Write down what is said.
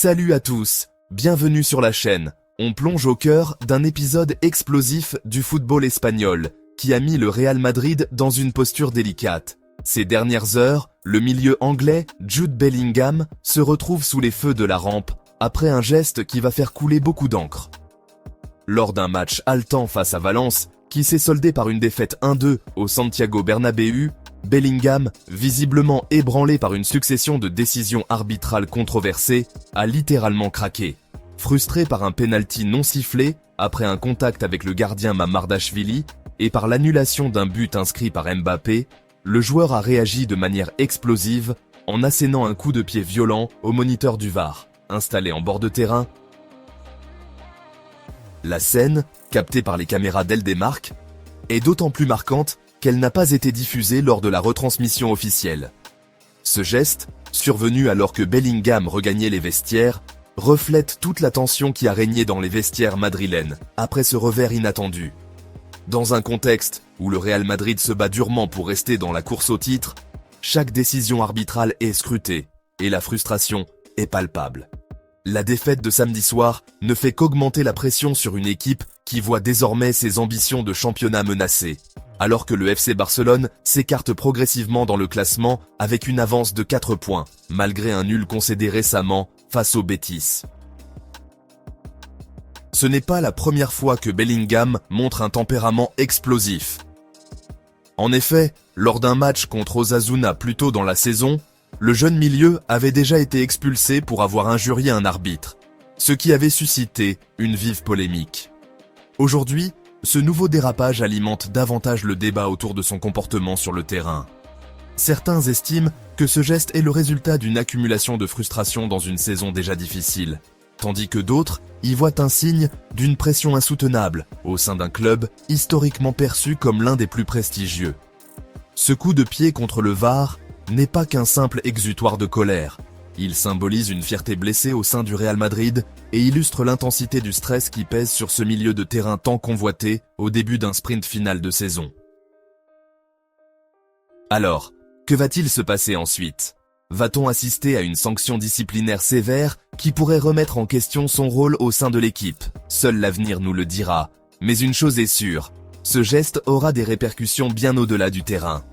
Salut à tous, bienvenue sur la chaîne. On plonge au cœur d'un épisode explosif du football espagnol, qui a mis le Real Madrid dans une posture délicate. Ces dernières heures, le milieu anglais, Jude Bellingham, se retrouve sous les feux de la rampe, après un geste qui va faire couler beaucoup d'encre. Lors d'un match haletant face à Valence, qui s'est soldé par une défaite 1-2 au Santiago Bernabéu, Bellingham, visiblement ébranlé par une succession de décisions arbitrales controversées, a littéralement craqué. Frustré par un penalty non sifflé, après un contact avec le gardien Mamardashvili, et par l'annulation d'un but inscrit par Mbappé, le joueur a réagi de manière explosive en assénant un coup de pied violent au moniteur du VAR, installé en bord de terrain. La scène, captée par les caméras d'Eldemark, est d'autant plus marquante qu'elle n'a pas été diffusée lors de la retransmission officielle. Ce geste, survenu alors que Bellingham regagnait les vestiaires, reflète toute la tension qui a régné dans les vestiaires madrilènes après ce revers inattendu. Dans un contexte où le Real Madrid se bat durement pour rester dans la course au titre, chaque décision arbitrale est scrutée et la frustration est palpable. La défaite de samedi soir ne fait qu'augmenter la pression sur une équipe qui voit désormais ses ambitions de championnat menacées, alors que le FC Barcelone s'écarte progressivement dans le classement avec une avance de 4 points, malgré un nul concédé récemment face au Betis. Ce n'est pas la première fois que Bellingham montre un tempérament explosif. En effet, lors d'un match contre Osasuna plus tôt dans la saison, le jeune milieu avait déjà été expulsé pour avoir injurié un arbitre, ce qui avait suscité une vive polémique. Aujourd'hui, ce nouveau dérapage alimente davantage le débat autour de son comportement sur le terrain. Certains estiment que ce geste est le résultat d'une accumulation de frustration dans une saison déjà difficile, tandis que d'autres y voient un signe d'une pression insoutenable au sein d'un club historiquement perçu comme l'un des plus prestigieux. Ce coup de pied contre le VAR n'est pas qu'un simple exutoire de colère. Il symbolise une fierté blessée au sein du Real Madrid et illustre l'intensité du stress qui pèse sur ce milieu de terrain tant convoité au début d'un sprint final de saison. Alors, que va-t-il se passer ensuite ? Va-t-on assister à une sanction disciplinaire sévère qui pourrait remettre en question son rôle au sein de l'équipe ? Seul l'avenir nous le dira. Mais une chose est sûre, ce geste aura des répercussions bien au-delà du terrain.